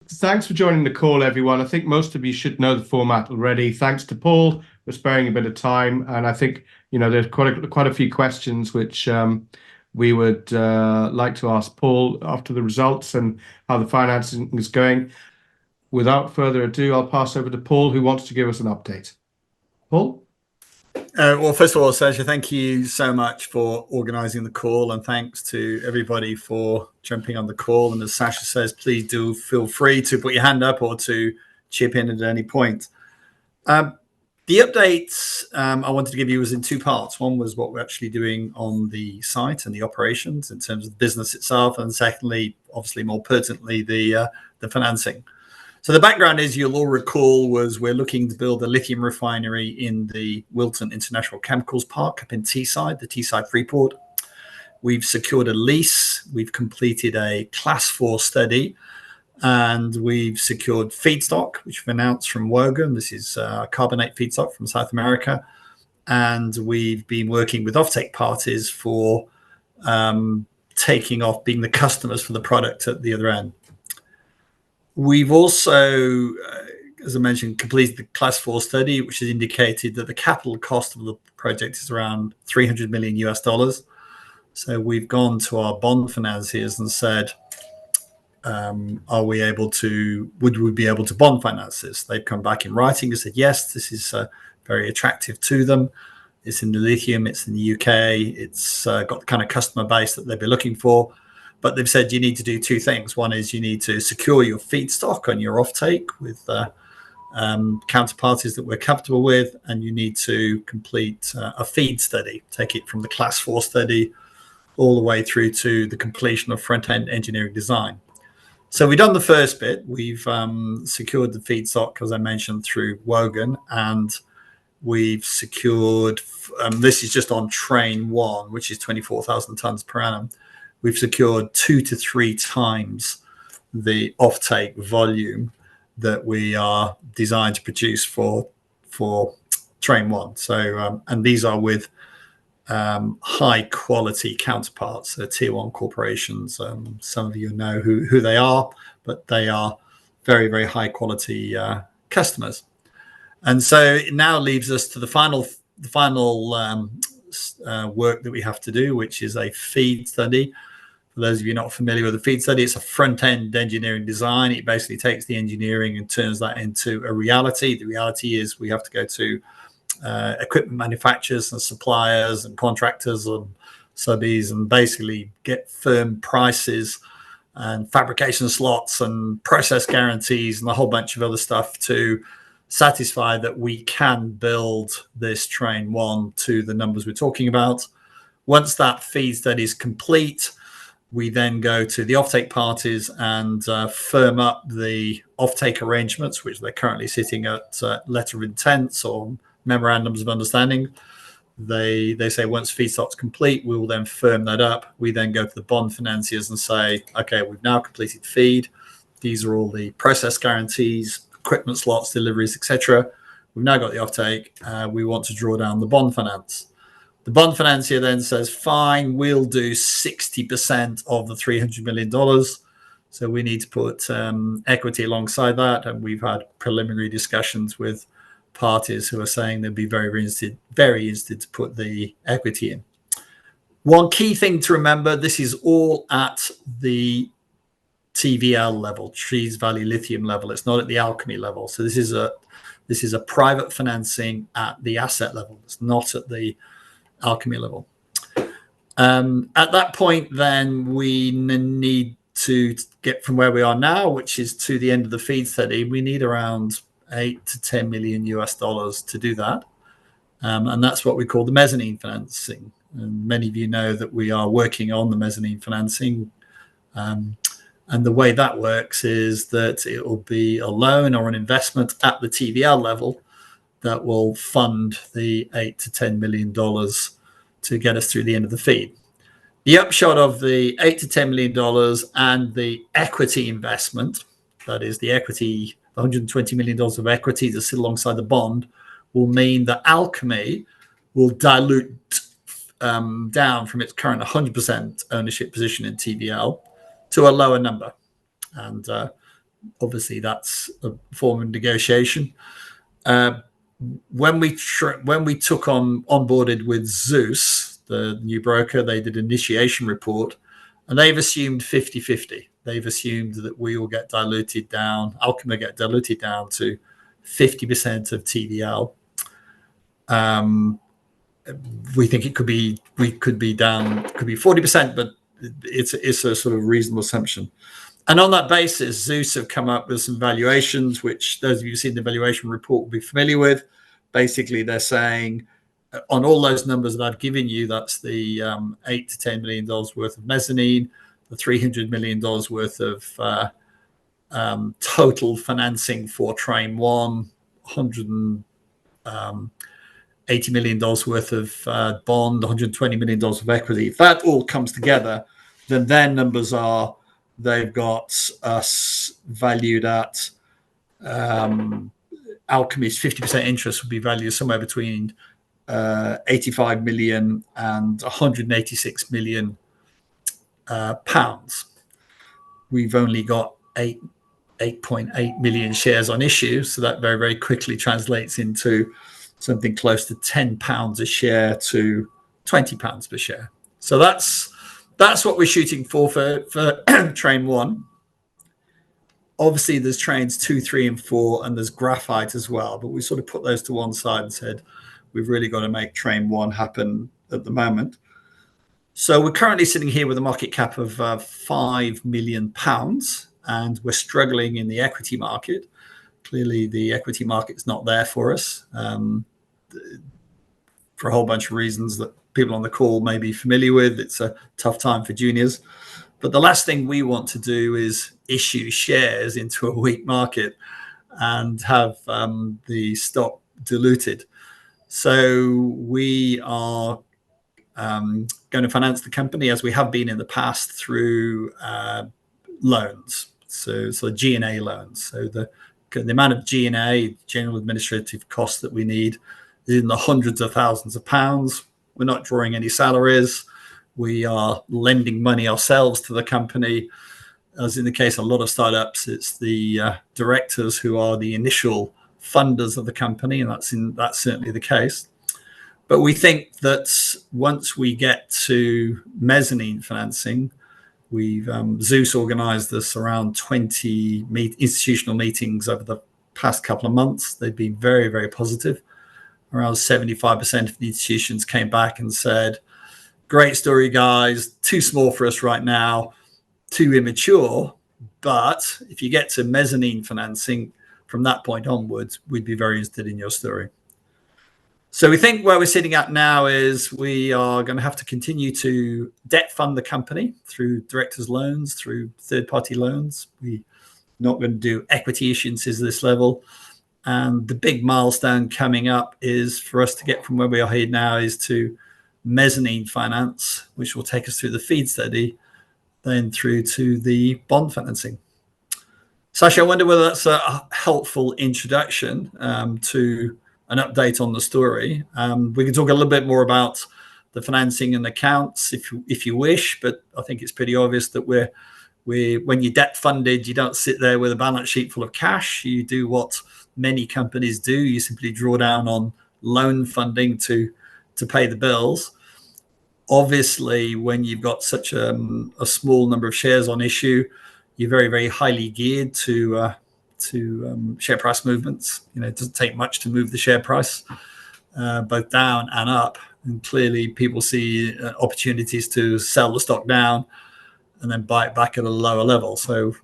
Thanks for joining the call, everyone. I think most of you should know the format already. Thanks to Paul for sparing a bit of time, and I think there's quite a few questions which we would like to ask Paul after the results and how the financing is going. Without further ado, I'll pass over to Paul, who wants to give us an update. Paul? Well, first of all, Sergio, thank you so much for organising the call, and thanks to everybody for jumping on the call. And as Sasha says, please do feel free to put your hand up or to chip in at any point. The updates I wanted to give you was in two parts. One was what we're actually doing on the site and the operations in terms of the business itself, and secondly, obviously more pertinently, the financing. So the background is, you'll all recall, was we're looking to build a lithium refinery in the Wilton International Chemicals Park up in Teesside, the Teesside Freeport. We've secured a lease, we've completed a Class 4 study, and we've secured feedstock, which we've announced from Wogan. This is carbonate feedstock from South America. And we've been working with offtake parties for taking off, being the customers for the product at the other end. We've also, as I mentioned, completed the Class 4 study, which has indicated that the capital cost of the project is around $300 million US. So we've gone to our bond financiers and said, would we be able to bond finance this? They've come back in writing and said, yes, this is very attractive to them. It's in the lithium, it's in the UK, it's got the kind of customer base that they'd be looking for. But they've said you need to do two things. One is you need to secure your feedstock on your offtake with counterparties that we're comfortable with, and you need to complete a feed study, take it from the Class 4 study all the way through to the completion of front-end engineering design. So we've done the first bit. We've secured the feedstock, as I mentioned, through Wogan, and we've secured, this is just on train 1, which is 24,000 tonnes per annum. We've secured 2 to 3 times the offtake volume that we are designed to produce for train 1. So, and these are with high quality counterparts, tier 1 corporations. Some of you know who they are, but they are very, very high quality customers. And so it now leaves us to the final work that we have to do, which is a feed study. For those of you not familiar with the feed study, it's a front-end engineering design. It basically takes the engineering and turns that into a reality. The reality is we have to go to equipment manufacturers and suppliers and contractors and subbies and basically get firm prices and fabrication slots and process guarantees and a whole bunch of other stuff to satisfy that we can build this train 1 to the numbers we're talking about. Once that feed study is complete, we then go to the offtake parties and firm up the offtake arrangements, which they're currently sitting at letter of intents or memorandums of understanding. They say once feedstock's complete, we will then firm that up. We then go to the bond financiers and say, okay, we've now completed feed. These are all the process guarantees, equipment slots, deliveries, etc. We've now got the offtake. We want to draw down the bond finance. The bond financier then says, fine, we'll do 60% of the $300 million. So we need to put equity alongside that. And we've had preliminary discussions with parties who are saying they'd be very interested to put the equity in. One key thing to remember, this is all at the TVL level, Trees Valley Lithium level. It's not at the Alkemy level. So this is a private financing at the asset level. It's not at the Alkemy level. At that point, then we need to get from where we are now, which is to the end of the feed study. We need around 8 to 10 million US dollars to do that. And that's what we call the mezzanine financing. And many of you know that we are working on the mezzanine financing. And the way that works is that it will be a loan or an investment at the TVL level that will fund the 8 to 10 million dollars to get us through the end of the feed. The upshot of the 8 to 10 million dollars and the equity investment, that is the equity, $120 million of equity to sit alongside the bond, will mean that Alkemy will dilute down from its current 100% ownership position in TVL to a lower number. And obviously that's a form of negotiation. When we took onboarded with Zeus, the new broker, they did an initiation report, and they've assumed 50-50. They've assumed that we will get diluted down, Alkemy get diluted down to 50% of TVL. We think we could be down, could be 40%, but it's a sort of reasonable assumption. And on that basis, Zeus have come up with some valuations, which those of you who've seen the valuation report will be familiar with. Basically, they're saying on all those numbers that I've given you, that's the $8 to $10 million worth of mezzanine, the $300 million worth of total financing for Train 1, $180 million worth of bond, $120 million of equity. If that all comes together, then their numbers are, they've got us valued at Alkemy's 50% interest would be valued somewhere between 85 million and 186 million pounds. We've only got 8.8 million shares on issue, so that very, very quickly translates into something close to £10 a share to £20 per share. So that's what we're shooting for Train 1. Obviously, there's Trains 2, 3, and 4, and there's graphite as well, but we sort of put those to one side and said, we've really got to make Train 1 happen at the moment. So we're currently sitting here with a market cap of £5 million, and we're struggling in the equity market. Clearly, the equity market's not there for us for a whole bunch of reasons that people on the call may be familiar with. It's a tough time for juniors. But the last thing we want to do is issue shares into a weak market and have the stock diluted. So we are going to finance the company as we have been in the past through loans, so G&A loans. So the amount of G&A, general administrative costs that we need, is in the hundreds of thousands of pounds. We're not drawing any salaries. We are lending money ourselves to the company. As in the case of a lot of startups, it's the directors who are the initial funders of the company, and that's certainly the case. But we think that once we get to mezzanine financing, we've Zeus organized this around 20 institutional meetings over the past couple of months. They've been very, very positive. Around 75% of the institutions came back and said, great story, guys, too small for us right now, too immature, but if you get to mezzanine financing from that point onwards, we'd be very interested in your story. So we think where we're sitting at now is we are going to have to continue to debt fund the company through directors' loans, through third-party loans. We're not going to do equity issuances at this level. And the big milestone coming up is for us to get from where we are here now is to mezzanine finance, which will take us through the feed study, then through to the bond financing. Sasha, I wonder whether that's a helpful introduction to an update on the story. We can talk a little bit more about the financing and accounts if you wish, but I think it's pretty obvious that when you're debt funded, you don't sit there with a balance sheet full of cash. You do what many companies do. You simply draw down on loan funding to pay the bills. Obviously, when you've got such a small number of shares on issue, you're very, very highly geared to share price movements. It doesn't take much to move the share price, both down and up. And clearly, people see opportunities to sell the stock down and then buy it back at a lower level. So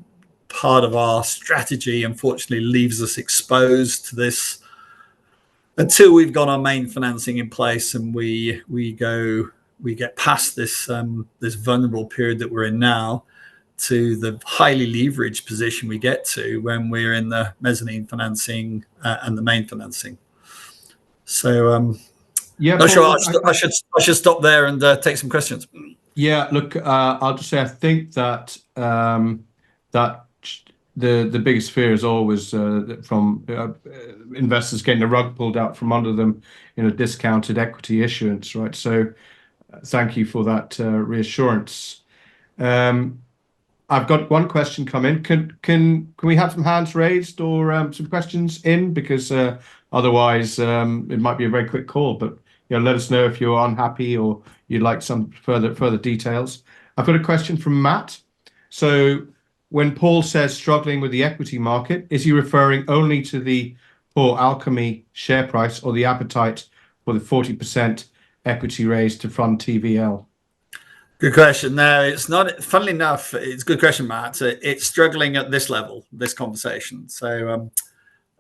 part of our strategy, unfortunately, leaves us exposed to this until we've got our main financing in place and we get past this vulnerable period that we're in now to the highly leveraged position we get to when we're in the mezzanine financing and the main financing. So yeah, not Paul, sure. I should stop there and take some questions. Yeah, look, I'll just say I think that that the biggest fear is always from investors getting the rug pulled out from under them in a discounted equity issuance, right? So thank you for that reassurance. I've got one question coming. Can we have some hands raised or some questions in? Because otherwise it might be a very quick call. But let us know if you're unhappy or you'd like some further details. I've got a question from Matt. So when Paul says struggling with the equity market, is he referring only to the poor Alkemy share price or the appetite for the 40% equity raise to fund TVL? Good question. No, it's not. Funnily enough, it's a good question, Matt. It's struggling at this level, this conversation. So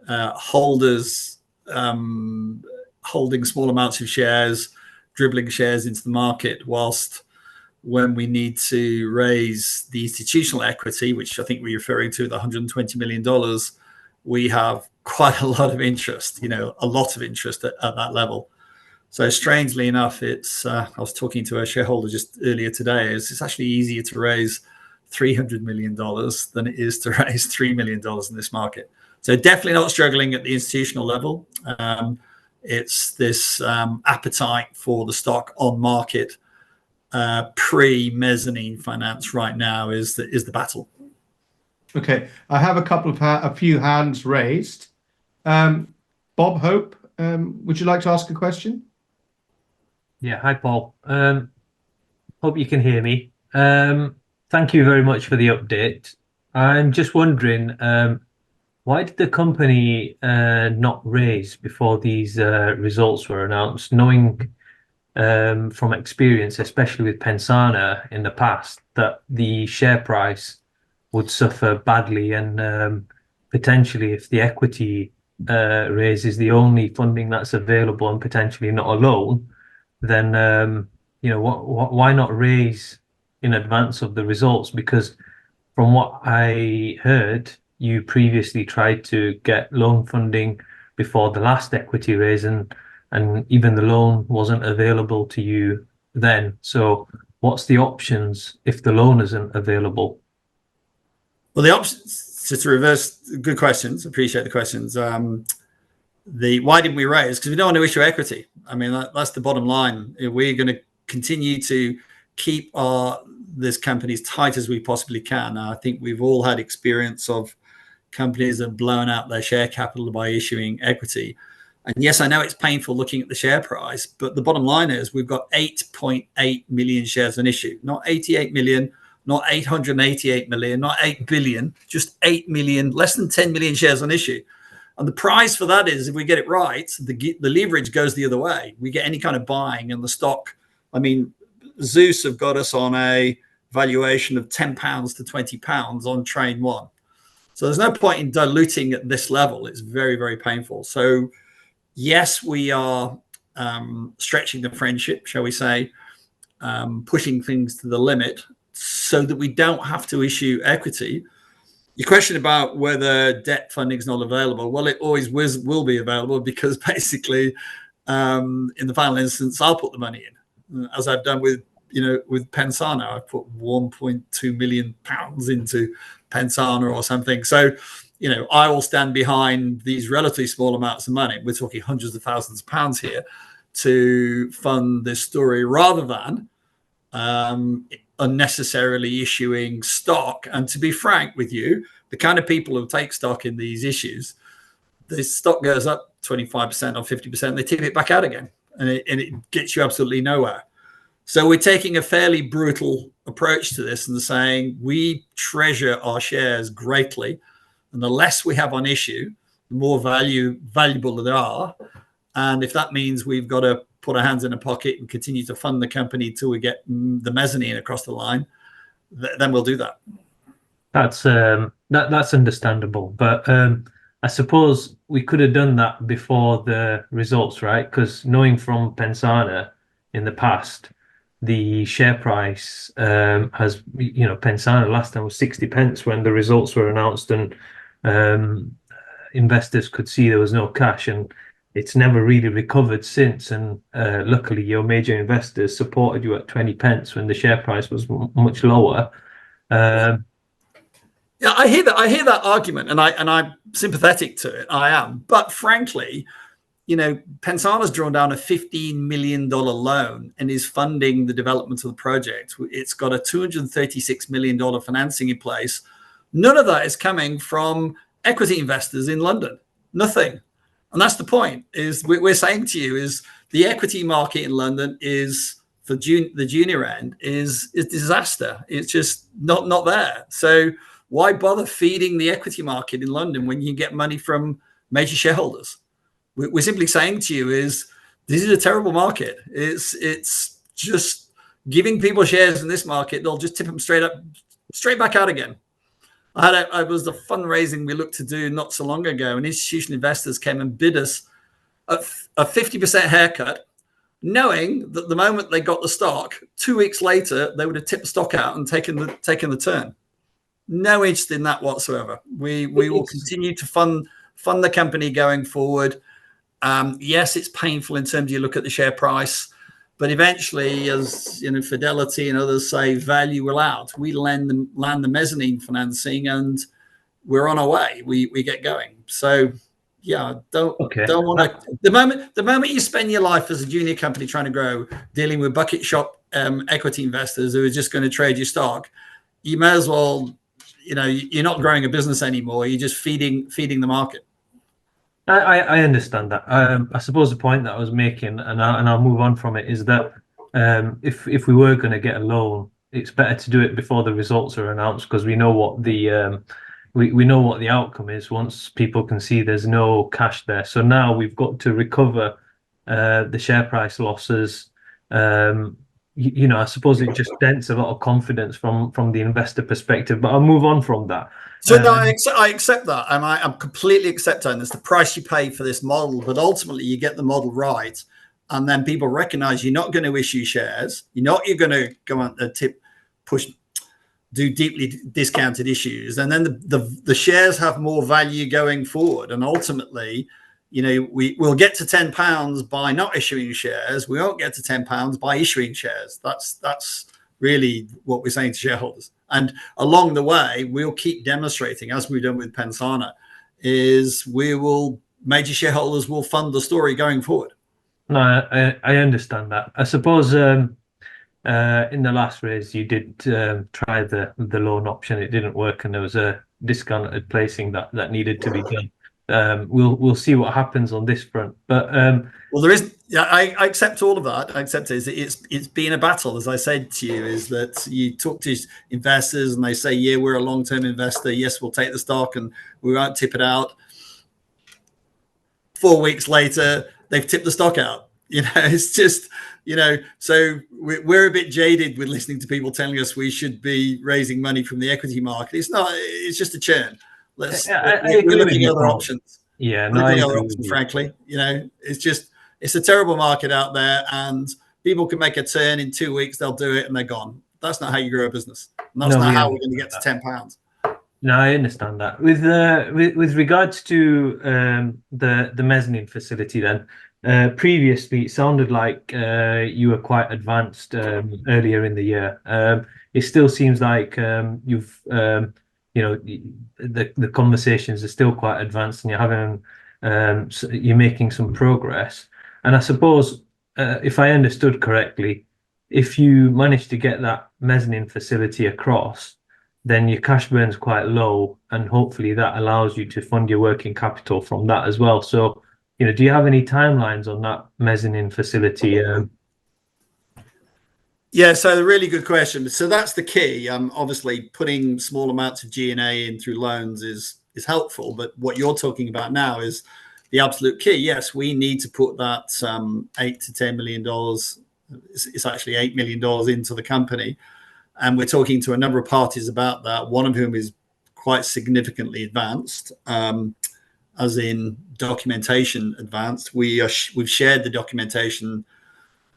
holders holding small amounts of shares, dribbling shares into the market, whilst when we need to raise the institutional equity, which I think we're referring to, the $120 million, we have quite a lot of interest, a lot of interest at that level. So strangely enough, I was talking to a shareholder just earlier today, it's actually easier to raise $300 million than it is to raise $3 million in this market. So definitely not struggling at the institutional level. It's this appetite for the stock on market pre-mezzanine finance right now is the battle. Okay, I have a few hands raised. Bob Hope, would you like to ask a question? Yeah, hi Paul. Hope you can hear me. Thank you very much for the update. I'm just wondering, why did the company not raise before these results were announced, knowing from experience, especially with Pensana in the past, that the share price would suffer badly and potentially if the equity raise is the only funding that's available and potentially not a loan, then why not raise in advance of the results? Because from what I heard, you previously tried to get loan funding before the last equity raise, and even the loan wasn't available to you then. So what's the options if the loan isn't available? Well, the options, just to reverse, good questions. Appreciate the questions. Why didn't we raise? Because we don't want to issue equity. I mean, that's the bottom line. We're going to continue to keep this company as tight as we possibly can. I think we've all had experience of companies that have blown out their share capital by issuing equity. And yes, I know it's painful looking at the share price, but the bottom line is we've got 8.8 million shares on issue, not 88 million, not 888 million, not 8 billion, just 8 million, less than 10 million shares on issue. And the prize for that is, if we get it right, the leverage goes the other way. We get any kind of buying, and the stock, I mean, Zeus have got us on a valuation of £10 to £20 on train one. So there's no point in diluting at this level. It's very, very painful. So yes, we are stretching the friendship, shall we say, pushing things to the limit so that we don't have to issue equity. Your question about whether debt funding is not available, well, it always will be available, because basically, in the final instance, I'll put the money in, as I've done with Pensana. I've put £1.2 million into Pensana or something. So, I will stand behind these relatively small amounts of money. We're talking hundreds of thousands of pounds here to fund this story, rather than unnecessarily issuing stock. And to be frank with you, the kind of people who take stock in these issues, the stock goes up 25% or 50%, they tip it back out again, and it gets you absolutely nowhere. So we're taking a fairly brutal approach to this and saying we treasure our shares greatly, and the less we have on issue, the more valuable they are. And if that means we've got to put our hands in a pocket and continue to fund the company till we get the mezzanine across the line, then we'll do that. That's understandable, but I suppose we could have done that before the results, right? Because knowing from Pensana in the past, the share price has, Pensana last time was 60 pence when the results were announced, and investors could see there was no cash, and it's never really recovered since. And luckily, your major investors supported you at 20 pence when the share price was much lower. Yeah, I hear that argument, and I'm sympathetic to it. I am, but frankly, Pensana's drawn down a $15 million loan and is funding the development of the project. It's got a $236 million financing in place. None of that is coming from equity investors in London. Nothing. And that's the point, is we're saying to you is the equity market in London is, for the junior end, is disaster. It's just not there. So why bother feeding the equity market in London when you can get money from major shareholders? We're simply saying to you is this is a terrible market. It's just giving people shares in this market. They'll just tip them straight back out again. I was the fundraising we looked to do not so long ago, and institutional investors came and bid us a 50% haircut, knowing that the moment they got the stock, 2 weeks later they would have tipped the stock out and taken the turn. No interest in that whatsoever. We will continue to fund the company going forward. Yes, it's painful in terms of you look at the share price, but eventually, as Fidelity and others say, value will out. We land the mezzanine financing, and we're on our way. We get going. So, yeah, don't want to. The moment you spend your life as a junior company trying to grow, dealing with bucket shop equity investors who are just going to trade your stock, you may as well. You're not growing a business anymore. You're just feeding the market. I understand that. I suppose the point that I was making, and I'll move on from it, is that if we were going to get a loan, it's better to do it before the results are announced, because we know what the we know what the outcome is once people can see there's no cash there. So now we've got to recover the share price losses. I suppose it just dents a lot of confidence from the investor perspective. But I'll move on from that. So no, I accept that, and I'm completely accepting that's the price you pay for this model. But ultimately, you get the model right, and then people recognise you're not going to issue shares. You're going to go on a do deeply discounted issues, and then the shares have more value going forward. And ultimately, we'll get to £10 by not issuing shares. We won't get to £10 by issuing shares. That's really what we're saying to shareholders. And along the way, we'll keep demonstrating, as we've done with Pensana, is major shareholders will fund the story going forward. No, I understand that. I suppose in the last raise you did try the loan option. It didn't work, and there was a discounted placing that needed to be done. We'll see what happens on this front. But well, there is. Yeah, I accept all of that. I accept it. It's been a battle, as I said to you. Is that you talk to investors and they say, "Yeah, we're a long-term investor. Yes, we'll take the stock and we won't tip it out." 4 weeks later, they've tipped the stock out. It's just So we're a bit jaded with listening to people telling us we should be raising money from the equity market. It's not. It's just a churn. We're looking at other options. Yeah, other options, frankly. It's a terrible market out there, and people can make a turn in 2 weeks. They'll do it, and they're gone. That's not how you grow a business. And that's not how we're going to get to £10. No, I understand that. With regards to the mezzanine facility, then previously it sounded like you were quite advanced earlier in the year. It still seems like you've the conversations are still quite advanced, and you're making some progress. And I suppose if I understood correctly, if you manage to get that mezzanine facility across, then your cash burn's quite low, and hopefully that allows you to fund your working capital from that as well. So, do you have any timelines on that mezzanine facility? Yeah, so a really good question. So that's the key. Obviously, putting small amounts of G&A in through loans is helpful, but what you're talking about now is the absolute key. Yes, we need to put that $8 to $10 million. It's actually $8 million into the company. And we're talking to a number of parties about that, one of whom is quite significantly advanced, as in documentation advanced. We've shared the documentation,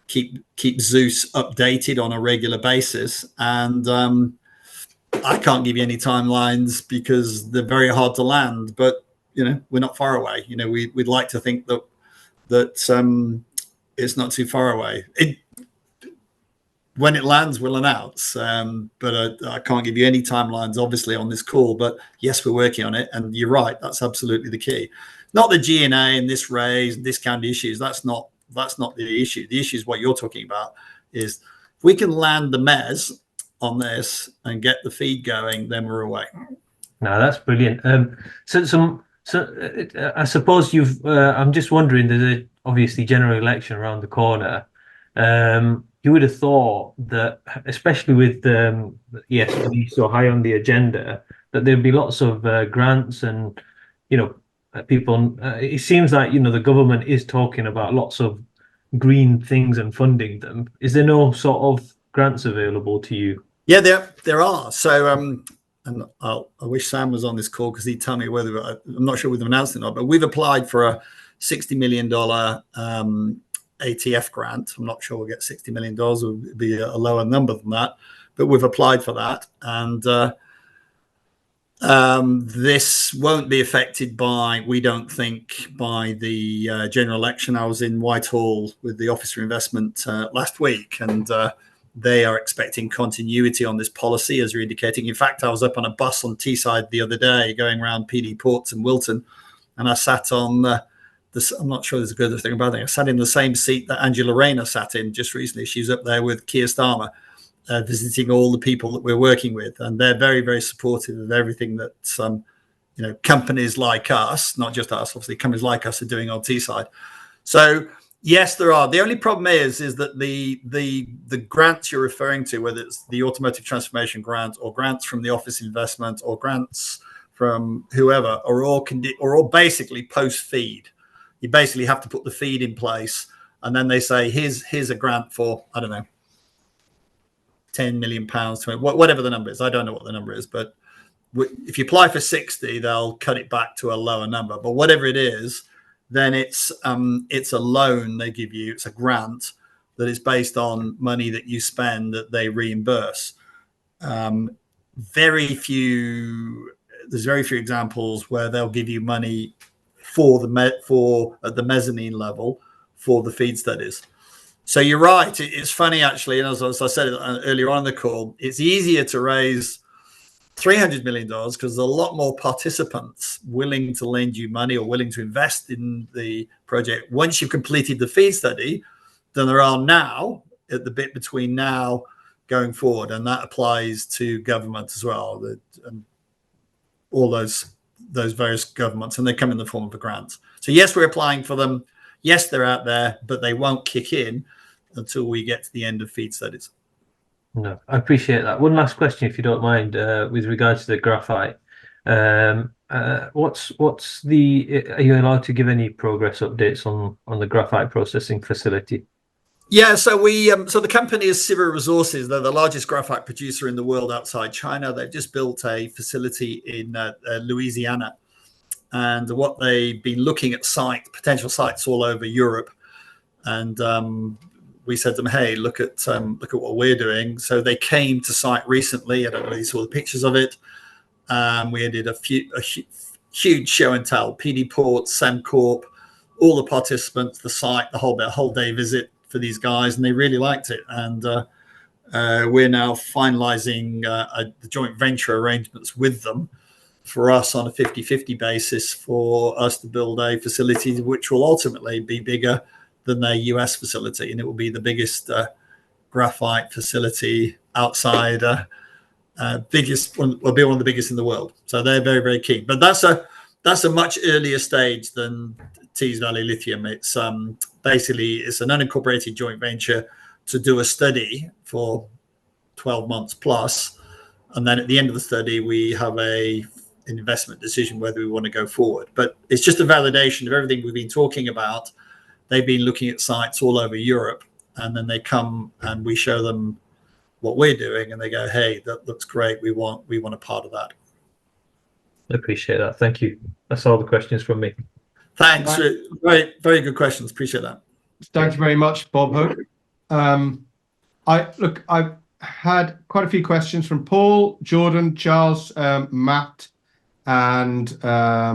keep Zeus updated on a regular basis. And I can't give you any timelines because they're very hard to land, but, we're not far away. We'd like to think that it's not too far away. when it lands, we'll announce. But I can't give you any timelines, obviously, on this call. But yes, we're working on it. And you're right, that's absolutely the key. Not the G&A and this raise and discount issues. That's not the issue. The issue is what you're talking about. Is if we can land the MES on this and get the feed going, then we're away. No, that's brilliant. So I suppose you've. I'm just wondering. There's obviously general election around the corner. You would have thought that, especially with ESG so high on the agenda, that there'd be lots of grants and, people. It seems like the government is talking about lots of green things and funding them. Is there no sort of grants available to you? Yeah, there are. So, and I wish Sam was on this call because he'd tell me whether I'm not sure we've announced it or not. But we've applied for a $60 million ATF grant. I'm not sure we'll get $60 million. It would be a lower number than that, but we've applied for that, and this won't be affected by, we don't think, by the general election. I was in Whitehall with the Office for Investment last week, and they are expecting continuity on this policy, as you're indicating. In fact, I was up on a bus on Teesside the other day going around PD Ports and Wilton, and I sat on I'm not sure there's a good thing about it. I sat in the same seat that Angela Rayner sat in just recently. She's up there with Keir Starmer, visiting all the people that we're working with, and they're very, very supportive of everything that companies like us, not just us, obviously companies like us, are doing on Teesside. So yes, there are. The only problem is that the grants you're referring to, whether it's the automotive transformation grant or grants from the Office Investment or grants from whoever, are all basically post feed. You basically have to put the feed in place, and then they say, here's a grant for, I don't know, £10 million, whatever the number is. I don't know what the number is, but if you apply for 60, they'll cut it back to a lower number. But whatever it is, then it's a loan they give you. It's a grant that is based on money that you spend that they reimburse. There's very few examples where they'll give you money for at the mezzanine level for the feed studies. So you're right. It's funny, actually, and as I said earlier on in the call, it's easier to raise $300 million because there's a lot more participants willing to lend you money or willing to invest in the project once you've completed the feed study than there are now at the bit between now going forward. And that applies to government as well, and all those various governments, and they come in the form of a grant. So yes, we're applying for them. Yes, they're out there, but they won't kick in until we get to the end of feed studies. No, I appreciate that. One last question, if you don't mind, with regards to the graphite. Are you allowed to give any progress updates on the graphite processing facility? Yeah, so so the company is Siva Resources. They're the largest graphite producer in the world outside China. They've just built a facility in Louisiana, and what they've been looking at potential sites all over Europe, and we said to them, hey, look at what we're doing. So they came to site recently. I don't know if you saw the pictures of it. We did a huge show and tell. PD Ports, Semcorp, all the participants, the site, the whole day visit for these guys, and they really liked it. And we're now finalizing the joint venture arrangements with them for us on a 50-50 basis for us to build a facility which will ultimately be bigger than their US facility, and it will be the biggest graphite facility outside, will be one of the biggest in the world. So they're very, very keen. But that's a much earlier stage than Tees Valley Lithium. It's basically it's an unincorporated joint venture to do a study for 12 months plus, and then at the end of the study we have an investment decision whether we want to go forward. But it's just a validation of everything we've been talking about. They've been looking at sites all over Europe, and then they come and we show them what we're doing, and they go, hey, that looks great, we want a part of that. I appreciate that. Thank you. That's all the questions from me. Thanks. Very, very good questions. Appreciate that. Thank you very much, Bob Hook. I've had quite a few questions from Paul, Jordan, Charles, Matt, and a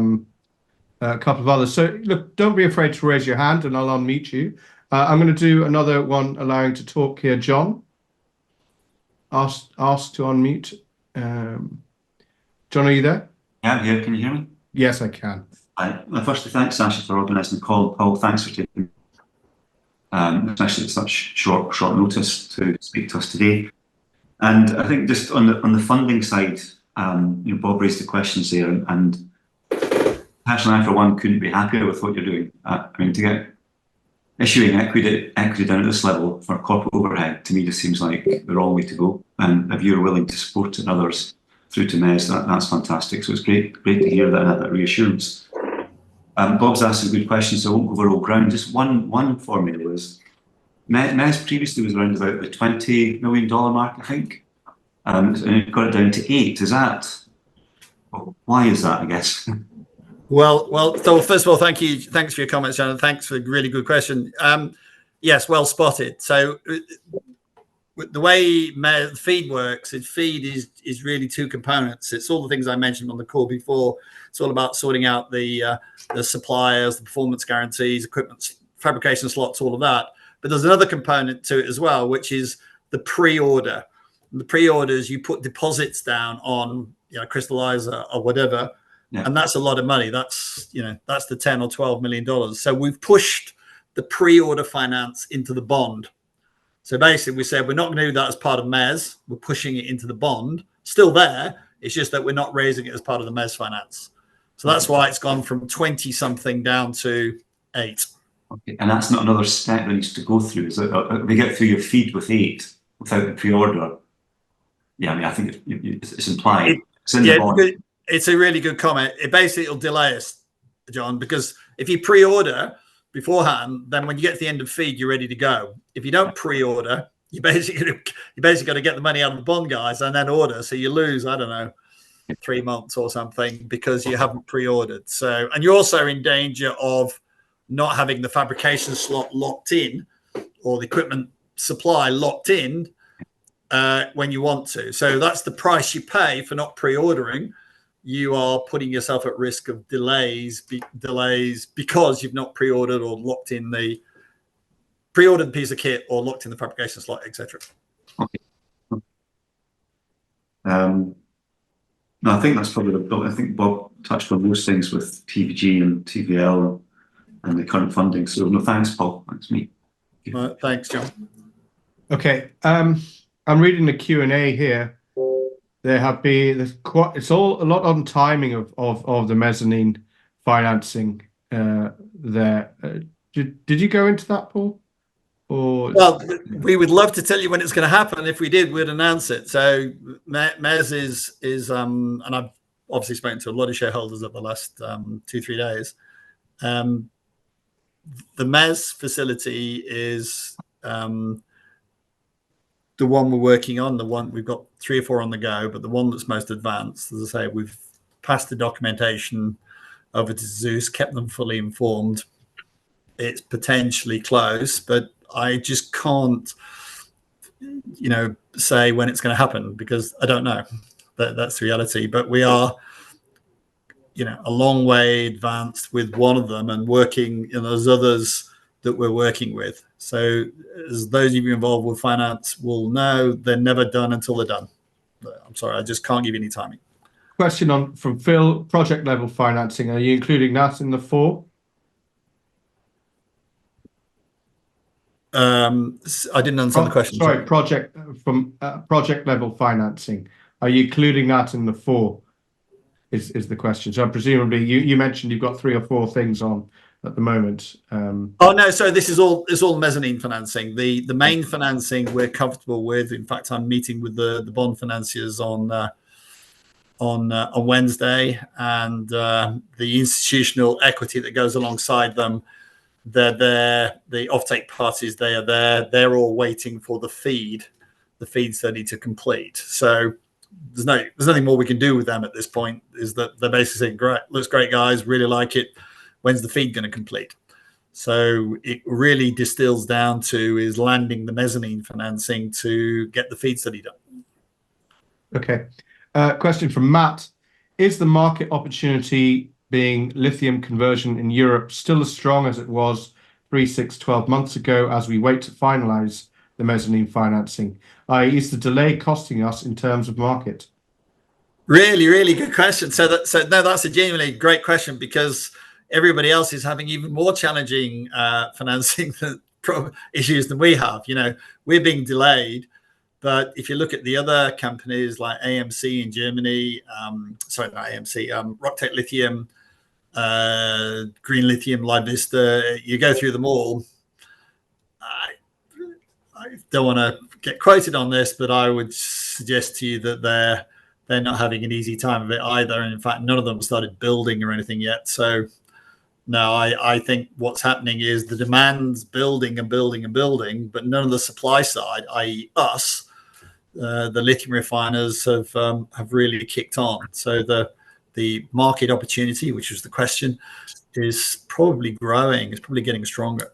couple of others. So look, don't be afraid to raise your hand and I'll unmute you. I'm going to do another one allowing to talk here. John. asked to unmute. John, are you there? Yeah, I'm here. Can you hear me? Yes, I can. Well, firstly, thanks, Sasha, for organising the call. Paul, thanks for taking, especially at such short notice to speak to us today. And I think just on the funding side, Bob raised the questions there, and personally, I for one couldn't be happier with what you're doing. I mean, to get issuing equity down at this level for corporate overhead, to me, just seems like the wrong way to go. And if you're willing to support it and others through to MES, that's fantastic. So it's great to hear that reassurance. Bob's asked some good questions, so I won't go over old ground. Just one for me was, MES previously was around about the $20 million mark, I think, and it got it down to 8. Is that, why is that, I guess? Well. So first of all, thank you. Thanks for your comments, John, and thanks for a really good question. Yes, well spotted. So the way the feed works, feed is really two components. It's all the things I mentioned on the call before. It's all about sorting out the suppliers, the performance guarantees, equipment, fabrication slots, all of that. But there's another component to it as well, which is the pre-order. The pre-orders, you put deposits down on, crystallizer or whatever, and that's a lot of money. That's the $10 or $12 million. So we've pushed the pre-order finance into the bond. So basically, we said we're not going to do that as part of MES. We're pushing it into the bond. Still there. It's just that we're not raising it as part of the MES finance. So that's why it's gone from 20 something down to 8. Okay, and that's not another step that needs to go through. Is it? We get through your feed with 8 without the pre-order. Yeah, I mean, I think it's implied. It's in the bond. It's a really good comment. It'll delay us, John, because if you pre-order beforehand, then when you get to the end of feed, you're ready to go. If you don't pre-order, you basically got to get the money out of the bond guys and then order. So you lose, I don't know, 3 months or something because you haven't pre-ordered. So, and you're also in danger of not having the fabrication slot locked in or the equipment supply locked in when you want to. So that's the price you pay for not pre-ordering. You are putting yourself at risk of delays because you've not pre-ordered or locked in the pre-ordered piece of kit or locked in the fabrication slot, etc. Okay. No, I think that's probably I think Bob touched on most things with TVG and TVL and the current funding. So no, thanks, Paul. Thanks, me. Thanks, John. Okay, I'm reading the Q&A here. It's all a lot on timing of the mezzanine financing there. Did you go into that, Paul? Well, we would love to tell you when it's going to happen. If we did, we'd announce it. So MES is and I've obviously spoken to a lot of shareholders over the last 2-3 days. The MES facility is the one we're working on, the one we've got 3 or 4 on the go, but the one that's most advanced. As I say, we've passed the documentation over to Zeus, kept them fully informed. It's potentially close, but I just can't, say when it's going to happen because I don't know. That's the reality. But we are, a long way advanced with one of them and working. There's others that we're working with. So as those of you involved with finance will know, they're never done until they're done. I'm sorry, I just can't give you any timing. Question from Phil, project level financing. Are you including that in the 4? I didn't understand the question. Sorry, project level financing. Are you including that in the 4? Is the question. So presumably you mentioned you've got 3 or 4 things on at the moment. Oh no, so this is all mezzanine financing. The main financing we're comfortable with. In fact, I'm meeting with the bond financiers on Wednesday, and the institutional equity that goes alongside them. They're there. The offtake parties, they are there. They're all waiting for the feed study to complete. So there's nothing more we can do with them at this point. Is that they're basically saying, "Great, looks great, guys. Really like it. When's the feed going to complete?" So it really distills down to is landing the mezzanine financing to get the feed study done. Okay. Question from Matt. Is the market opportunity being lithium conversion in Europe still as strong as it was 3, 6, 12 months ago as we wait to finalize the mezzanine financing? I.e., is the delay costing us in terms of market? Really, really good question. That's a genuinely great question, because everybody else is having even more challenging financing issues than we have. We're being delayed, but if you look at the other companies like AMC in Germany, sorry, not AMC, Rocktech Lithium, Green Lithium, Livista, you go through them all. I don't want to get quoted on this, but I would suggest to you that they're not having an easy time of it either. And in fact, none of them started building or anything yet. So no, I think what's happening is the demand's building and building and building, but none of the supply side, i.e. us, the lithium refiners have really kicked on. So the market opportunity, which was the question, is probably growing. It's probably getting stronger.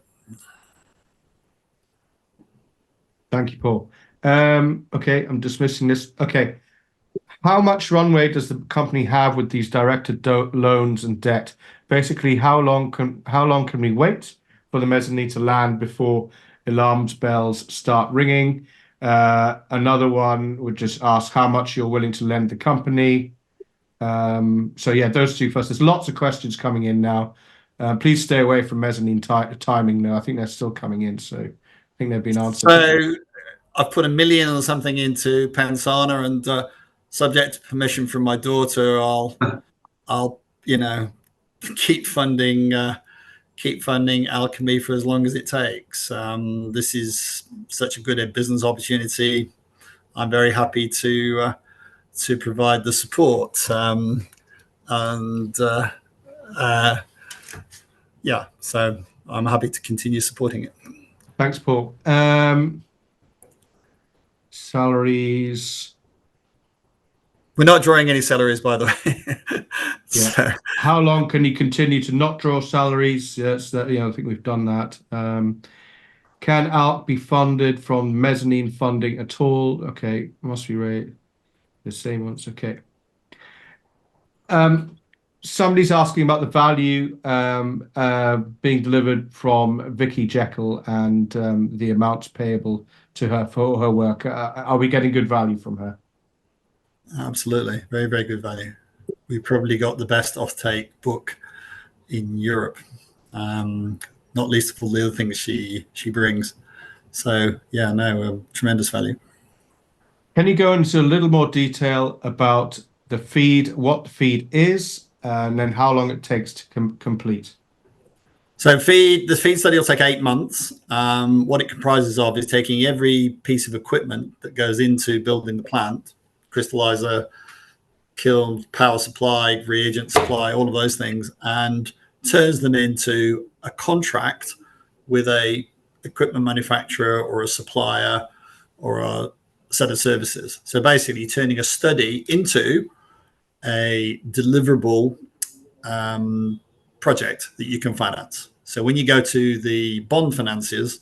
Thank you, Paul. Okay, I'm dismissing this. Okay. How much runway does the company have with these directed loans and debt? Basically, how long can we wait for the mezzanine to land before alarm bells start ringing? Another one would just ask how much you're willing to lend the company. So yeah, those two first. There's lots of questions coming in now. Please stay away from mezzanine timing now. I think they're still coming in, so I think they've been answered. So I've put $1 million or something into Pensana, and subject to permission from my daughter, I'll keep funding Alkemy for as long as it takes. This is such a good business opportunity. I'm very happy to provide the support. Yeah, so I'm happy to continue supporting it. Thanks, Paul. Salaries. We're not drawing any salaries, by the way. Yeah. So, how long can you continue to not draw salaries? Yes, I think we've done that. Can ALK be funded from mezzanine funding at all? Okay, must be right. The same ones. Okay. Somebody's asking about the value being delivered from Vicky Jekyll and the amounts payable to her for her work. Are we getting good value from her? absolutely, very, very good value. We probably got the best offtake book in Europe, not least of all the other things she brings. So yeah, no, tremendous value. Can you go into a little more detail about the feed, what the feed is, and then how long it takes to complete? So the feed study will take 8 months. What it comprises of is taking every piece of equipment that goes into building the plant, crystallizer, kiln, power supply, reagent supply, all of those things, and turns them into a contract with a equipment manufacturer or a supplier or a set of services. So basically turning a study into a deliverable project that you can finance. So when you go to the bond financiers,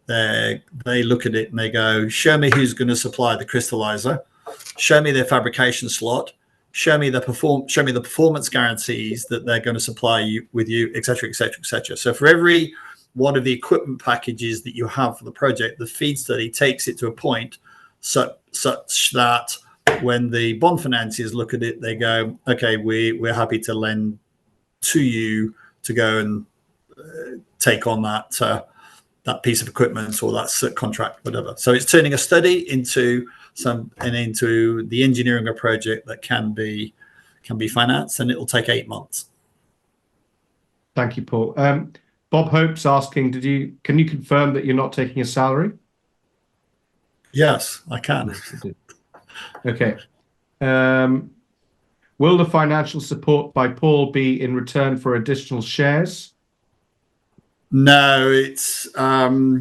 they look at it and they go, show me who's going to supply the crystallizer, show me their fabrication slot, show me the performance guarantees that they're going to supply you with you, et cetera, et cetera, et cetera. So for every one of the equipment packages that you have for the project, the feed study takes it to a point such that when the bond financiers look at it, they go, okay, we're happy to lend to you to go and take on that piece of equipment or that contract, whatever. So it's turning a study into the engineering of a project that can be financed, and it will take 8 months. Thank you, Paul. Bob Hope's asking, can you confirm that you're not taking a salary? Yes, I can. Okay. Will the financial support by Paul be in return for additional shares? No, it's a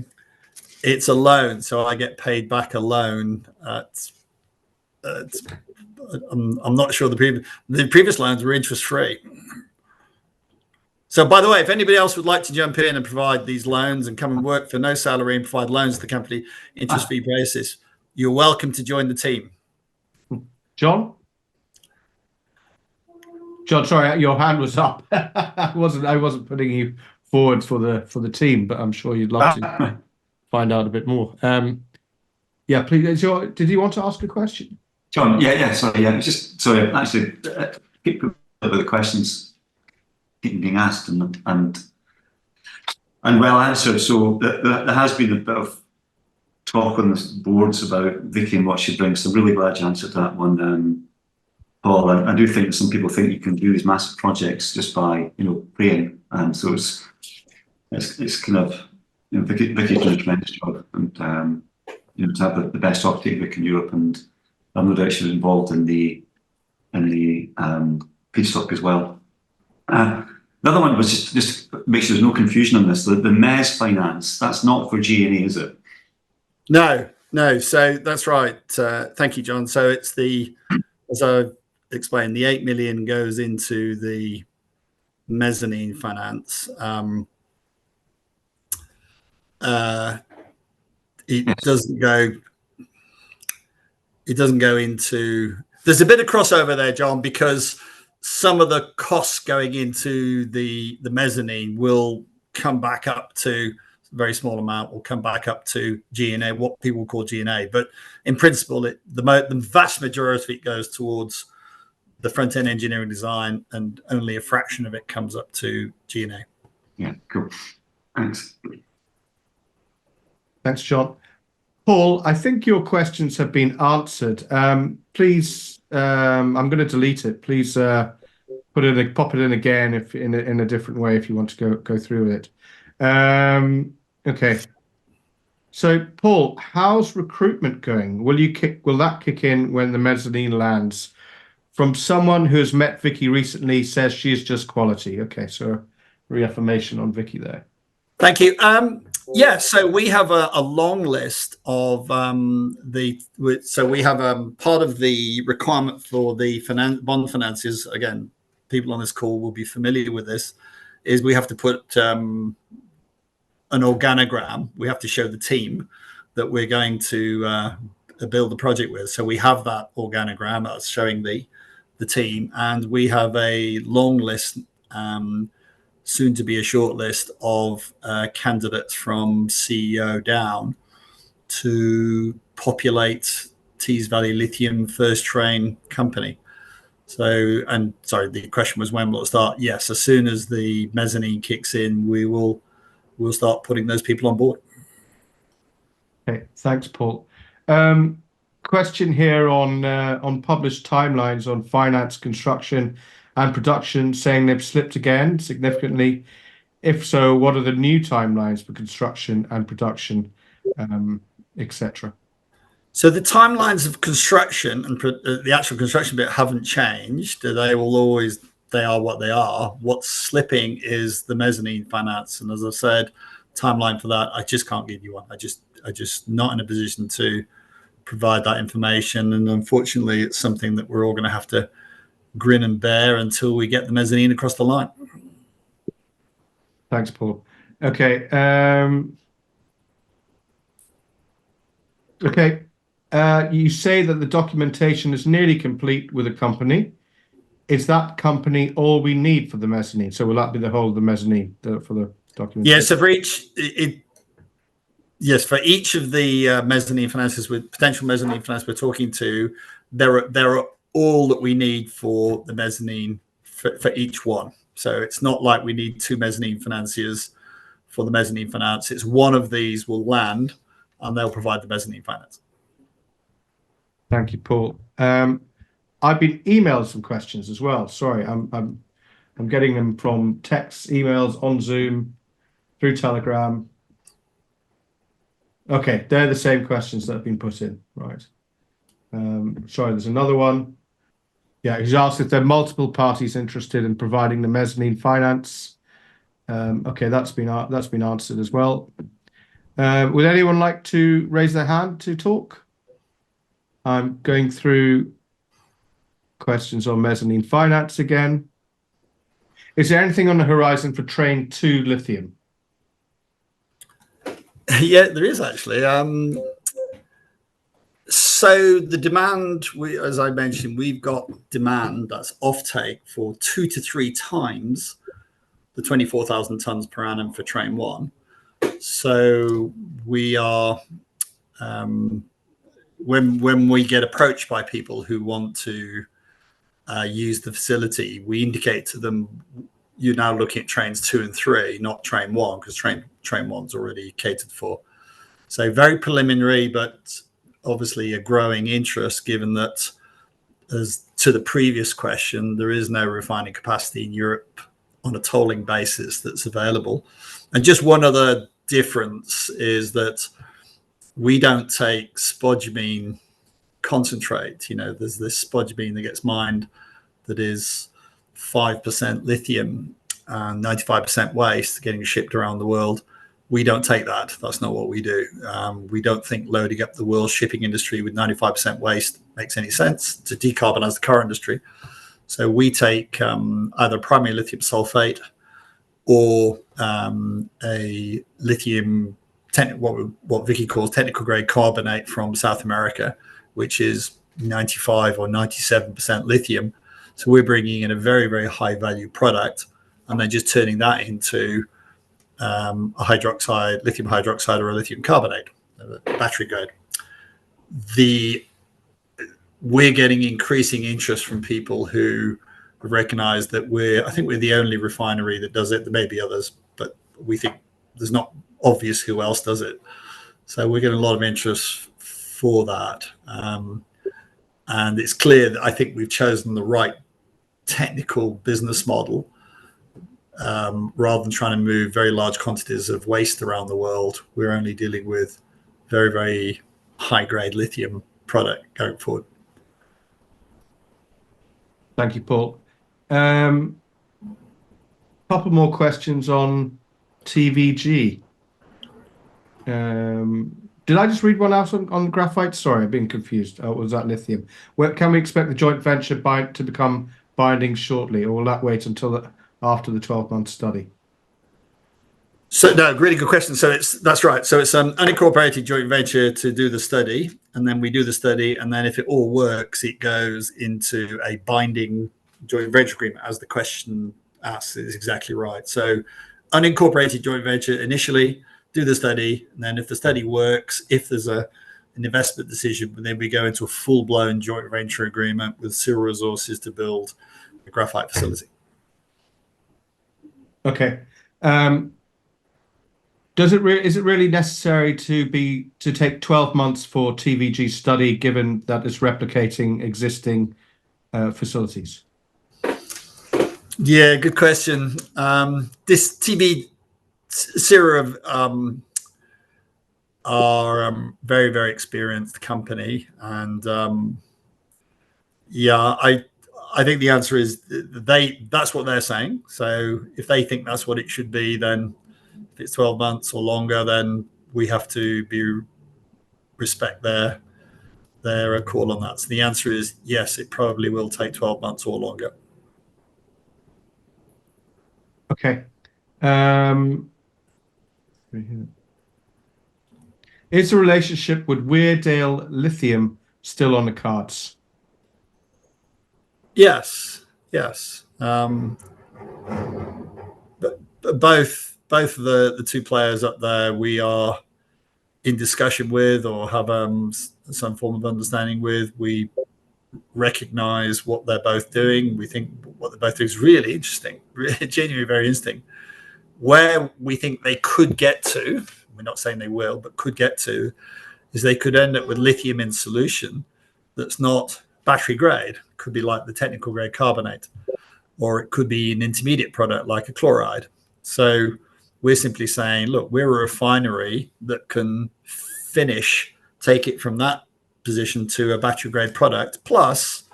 loan, so I get paid back a loan. I'm not sure the previous loans were interest free. So, by the way, if anybody else would like to jump in and provide these loans and come and work for no salary and provide loans to the company interest free basis, you're welcome to join the team. John, sorry, your hand was up. I wasn't putting you forward for the team, but I'm sure you'd love to. find out a bit more. Yeah, please. Did you want to ask a question? John, sorry, it was just, sorry, actually, keep with the questions keep being asked and well answered. So there has been a bit of talk on the boards about Vicky and what she brings. So I'm really glad you answered that one, Paul. And I do think that some people think you can do these massive projects just by, praying. And so it's kind of, Vicky's doing a tremendous job, and to have the best optic Vic in Europe, and I'm no doubt she was involved in the feedstock as well. The other one was just make sure there's no confusion on this. The MES finance, that's not for G&E, is it? No. So that's right. Thank you, John. So it's as I explained, the 8 million goes into the mezzanine finance. It doesn't go into. There's a bit of crossover there, John, because some of the costs going into the mezzanine will come back up to a very small amount, will come back up to G&A, what people call G&A. But in principle, the vast majority of it goes towards the front-end engineering design, and only a fraction of it comes up to G&A. Yeah, cool. Thanks. Thanks, John. Paul, I think your questions have been answered. Please, I'm going to delete it. Please pop it in again if in a different way if you want to go through it. Okay. So, Paul, how's recruitment going? Will that kick in when the mezzanine lands? From someone who has met Vicky recently, says she is just quality. Okay, so reaffirmation on Vicky there. Thank you. So we have a long list of so we have part of the requirement for the bond finances. Again, people on this call will be familiar with this. Is we have to put an organogram. We have to show the team that we're going to build the project with. So we have that organogram that's showing the team, and we have a long list. Soon to be a short list of candidates from CEO down to populate Tees Valley Lithium first train company. So, and sorry, the question was when will it start? Yes, as soon as the mezzanine kicks in, we'll start putting those people on board. Okay, thanks, Paul. Question here on published timelines on finance, construction, and production, saying they've slipped again significantly. If so, what are the new timelines for construction and production, etc.? So the timelines of construction and the actual construction bit haven't changed. They are what they are. What's slipping is the mezzanine finance, and as I said, timeline for that I just can't give you one. I just not in a position to provide that information, and unfortunately, it's something that we're all going to have to grin and bear until we get the mezzanine across the line. Thanks, Paul. Okay. You say that the documentation is nearly complete with a company. Is that company all we need for the mezzanine? So will that be the whole of the mezzanine for the documentation? Yeah, so for each of the mezzanine finances with potential mezzanine finance we're talking to, there are all that we need for the mezzanine for each one. So it's not like we need two mezzanine financiers for the mezzanine finance. It's one of these will land and they'll provide the mezzanine finance. Thank you, Paul. I've been emailed some questions as well. Sorry, I'm getting them from texts, emails, on Zoom, through Telegram. Okay, they're the same questions that have been put in, right? Sorry, there's another one. Yeah, he's asked if there are multiple parties interested in providing the mezzanine finance. Okay, that's been answered as well. Would anyone like to raise their hand to talk? I'm going through questions on mezzanine finance again. Is there anything on the horizon for Train 2 lithium? Yeah, there is actually. So the demand, as I mentioned, we've got demand that's offtake for 2 to 3 times the 24,000 tons per annum for Train 1. So we are, when we get approached by people who want to use the facility, we indicate to them, you're now looking at trains 2 and 3, not train 1, because train 1's already catered for. So very preliminary, but obviously a growing interest, given that, as to the previous question, there is no refining capacity in Europe on a tolling basis that's available. And just one other difference is that we don't take spodumene concentrate. There's this spodumene that gets mined that is 5% lithium and 95% waste getting shipped around the world. We don't take that. That's not what we do. We don't think loading up the world shipping industry with 95% waste makes any sense to decarbonize the car industry. So we take either primary lithium sulfate or a lithium, what Vicky calls technical grade carbonate from South America, which is 95 or 97% lithium. So we're bringing in a very, very high value product and then just turning that into a lithium hydroxide or a lithium carbonate, battery grade. We're getting increasing interest from people who recognize that I think we're the only refinery that does it. There may be others, but we think there's not obvious who else does it. So we're getting a lot of interest for that. And it's clear that I think we've chosen the right technical business model, rather than trying to move very large quantities of waste around the world. We're only dealing with very, very high grade lithium product going forward. Thank you, Paul. Couple more questions on TVG. Did I just read one out on graphite? Sorry, I've been confused. Was that lithium? Can we expect the joint venture to become binding shortly, or will that wait until after the 12-month study? So no, really good question. So that's right. So it's an unincorporated joint venture to do the study, and then we do the study, and then if it all works, it goes into a binding joint venture agreement, as the question asks is exactly right. So unincorporated joint venture initially, do the study, and then if the study works, if there's an investment decision, then we go into a full-blown joint venture agreement with Cyril Resources to build a graphite facility. Okay. Is it really necessary to take 12 months for TVG study, given that it's replicating existing facilities? Yeah, good question. This Cyril are very, very experienced company, and I think the answer is that's what they're saying. So if they think that's what it should be, then if it's 12 months or longer, then we have to respect their call on that. So the answer is yes, it probably will take 12 months or longer. Okay. Is the relationship with Weardale Lithium still on the cards? Yes. But both of the two players up there, we are in discussion with, or have some form of understanding with. We recognize what they're both doing. We think what they're both doing is really interesting, really genuinely very interesting. Where we think they could get to, we're not saying they will, but could get to, is they could end up with lithium in solution that's not battery grade. It could be like the technical grade carbonate, or it could be an intermediate product like a chloride. So we're simply saying, look, we're a refinery that can take it from that position to a battery grade product. Plus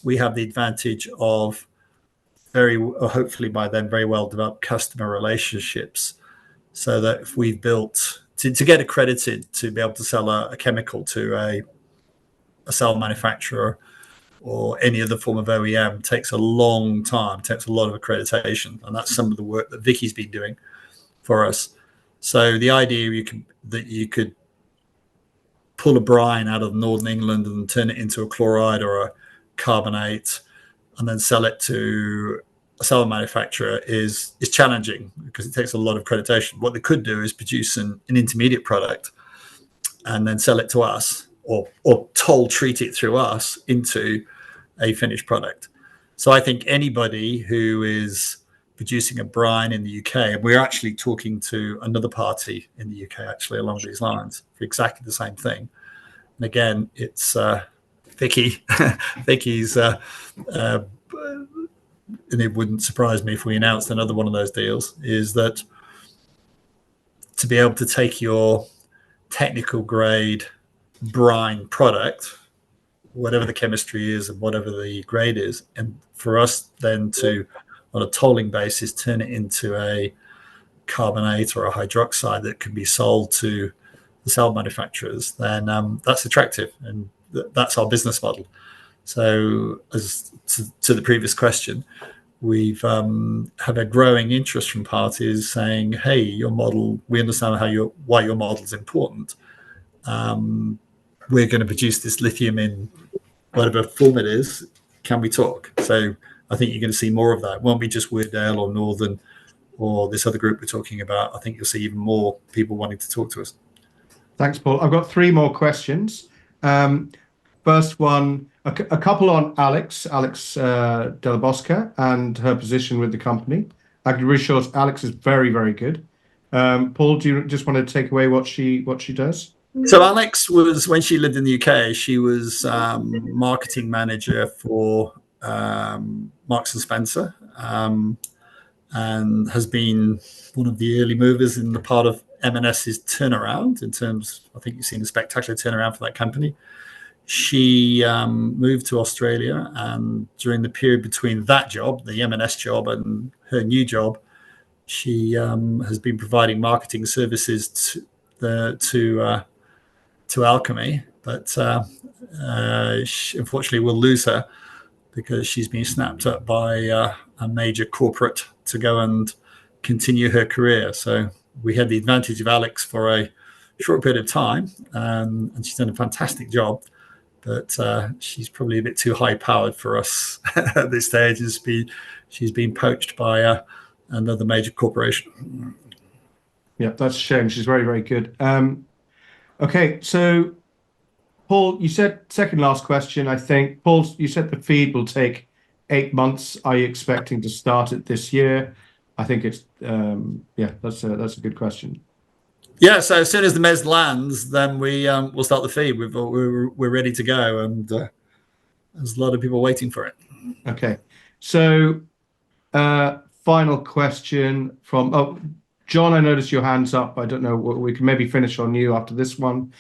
we have the advantage of hopefully by then very well developed customer relationships, so that if we've built to get accredited to be able to sell a chemical to a cell manufacturer or any other form of OEM takes a long time, takes a lot of accreditation, and that's some of the work that Vicky's been doing for us. So the idea that you could pull a brine out of northern England and turn it into a chloride or a carbonate and then sell it to a cell manufacturer is challenging because it takes a lot of accreditation. What they could do is produce an intermediate product and then sell it to us, or toll treat it through us into a finished product. So I think anybody who is producing a brine in the UK, and we're actually talking to another party in the UK actually along these lines for exactly the same thing. And again, it's Vicky. Vicky's, and it wouldn't surprise me if we announced another one of those deals, is that to be able to take your technical grade brine product, whatever the chemistry is and whatever the grade is, and for us then to, on a tolling basis, turn it into a carbonate or a hydroxide that can be sold to the cell manufacturers, then that's attractive, and that's our business model. So, as to the previous question, we've have a growing interest from parties saying, "Hey, your model. We understand why your model is important. We're going to produce this lithium in whatever form it is. Can we talk?" So I think you're going to see more of that. It won't be just Weardale or Northern or this other group we're talking about. I think you'll see even more people wanting to talk to us. Thanks, Paul. I've got 3 more questions. First one, a couple on Alex Della Bosca and her position with the company. I can reassure us Alex is very, very good. Paul, do you just want to take away what she does? So Alex was, when she lived in the UK, she was marketing manager for Marks and Spencer, and has been one of the early movers in the part of M&S's turnaround. In terms, I think you've seen a spectacular turnaround for that company. She moved to Australia, and during the period between that job, the M&S job, and her new job, she has been providing marketing services to Alkemy, but unfortunately we'll lose her because she's been snapped up by a major corporate to go and continue her career. So we had the advantage of Alex for a short period of time, and she's done a fantastic job, but she's probably a bit too high powered for us at this stage. She's been poached by another major corporation. Yeah, that's a shame. She's very, very good. Okay, so Paul, you said, second last question, I think. Paul, you said the feed will take 8 months. Are you expecting to start it this year? I think it's, that's a good question. Yeah, so as soon as the MES lands, then we'll start the feed. We're ready to go, and there's a lot of people waiting for it. Okay, so final question from John. I noticed your hand's up. I don't know. We can maybe finish on you after this one.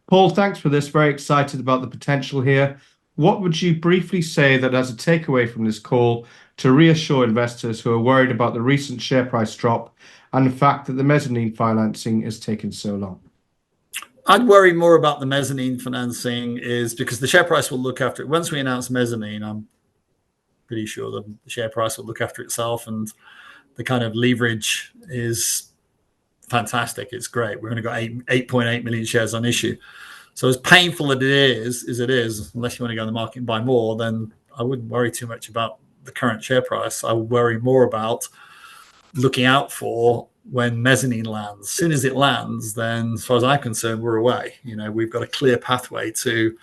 Paul, thanks for this. Very excited about the potential here. What would you briefly say that as a takeaway from this call to reassure investors who are worried about the recent share price drop and the fact that the mezzanine financing is taking so long? I'd worry more about the mezzanine financing is because the share price will look after it. Once we announce mezzanine, I'm pretty sure the share price will look after itself, and the kind of leverage is fantastic. It's great. We've only got 8.8 million shares on issue. So as painful as it is, unless you want to go on the market and buy more, then I wouldn't worry too much about the current share price. I would worry more about looking out for when mezzanine lands. As soon as it lands, then as far as I'm concerned, we're away. We've got a clear pathway to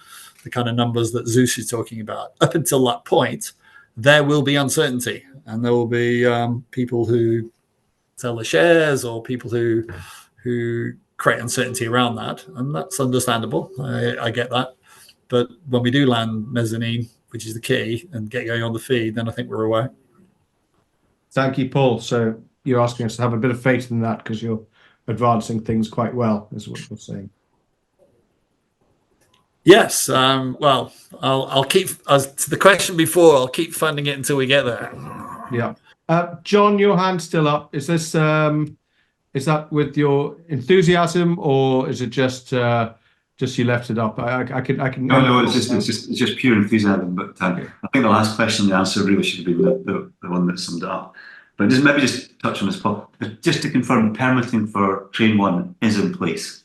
the kind of numbers that Zeus is talking about. Up until that point, there will be uncertainty, and there will be people who sell the shares or people who create uncertainty around that, and that's understandable. I get that. But when we do land mezzanine, which is the key, and get going on the feed, then I think we're away. Thank you, Paul. So you're asking us to have a bit of faith in that because you're advancing things quite well, is what you're saying. Yes. Well, I'll keep, as to the question before, I'll keep funding it until we get there. Yeah. John, your hand's still up. Is this is that with your enthusiasm, or is it just you left it up? I can. No, it's just pure enthusiasm. But I think the last question, the answer really should be the one that summed it up. But just touch on this, Paul. Just to confirm, permitting for Train 1 is in place.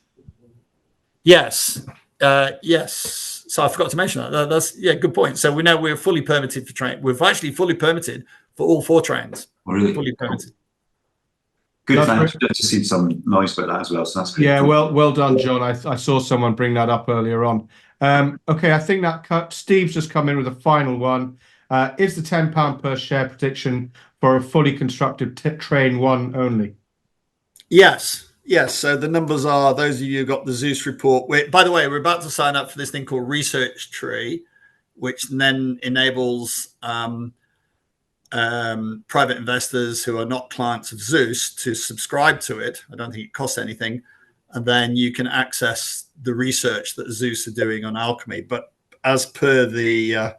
Yes. So I forgot to mention that. That's good point. So we know we're fully permitted for train. We've actually fully permitted for all 4 trains. Really Fully cool. permitted. Good. That's Thanks. great. Just seen some noise about that as well. So that's great. Yeah, Cool. well done, John. I saw someone bring that up earlier on. Okay, I think that cut. Steve's just come in with a final one. Is the £10 per share prediction for a fully constructed train 1 only? Yes. So the numbers are, those of you who got the Zeus report. By the way, we're about to sign up for this thing called Research Tree, which then enables private investors who are not clients of Zeus to subscribe to it. I don't think it costs anything. And then you can access the research that Zeus are doing on Alkemy. But as per the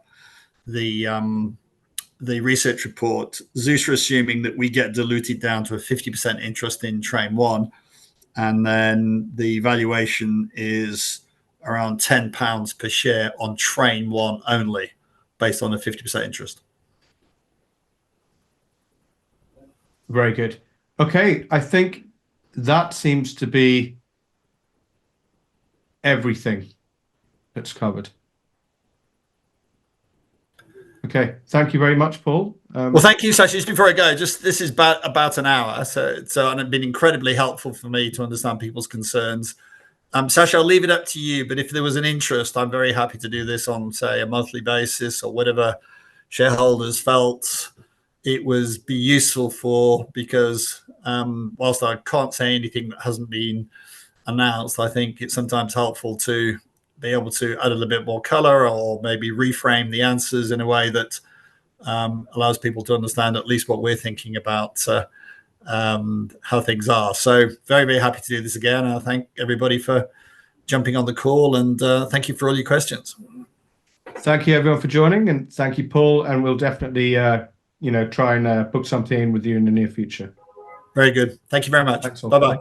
research report, Zeus are assuming that we get diluted down to a 50% interest in train 1. And then the valuation is around £10 per share on train 1 only, based on a 50% interest. Very good. Okay, I think that seems to be everything that's covered. Okay, thank you very much, Paul. Well, thank you, Sashi. Just before I go, this is about an hour, so and it's been incredibly helpful for me to understand people's concerns. Sashi, I'll leave it up to you, but if there was an interest, I'm very happy to do this on, say, a monthly basis or whatever shareholders felt it was be useful for, because whilst I can't say anything that hasn't been announced, I think it's sometimes helpful to be able to add a little bit more color or maybe reframe the answers in a way that allows people to understand at least what we're thinking about how things are. So very, very happy to do this again. And I thank everybody for jumping on the call, and thank you for all your questions. Thank you everyone for joining, and thank you, Paul. And we'll definitely, try and book something in with you in the near future. Very good. Thank you very much. Thanks all. Bye-bye.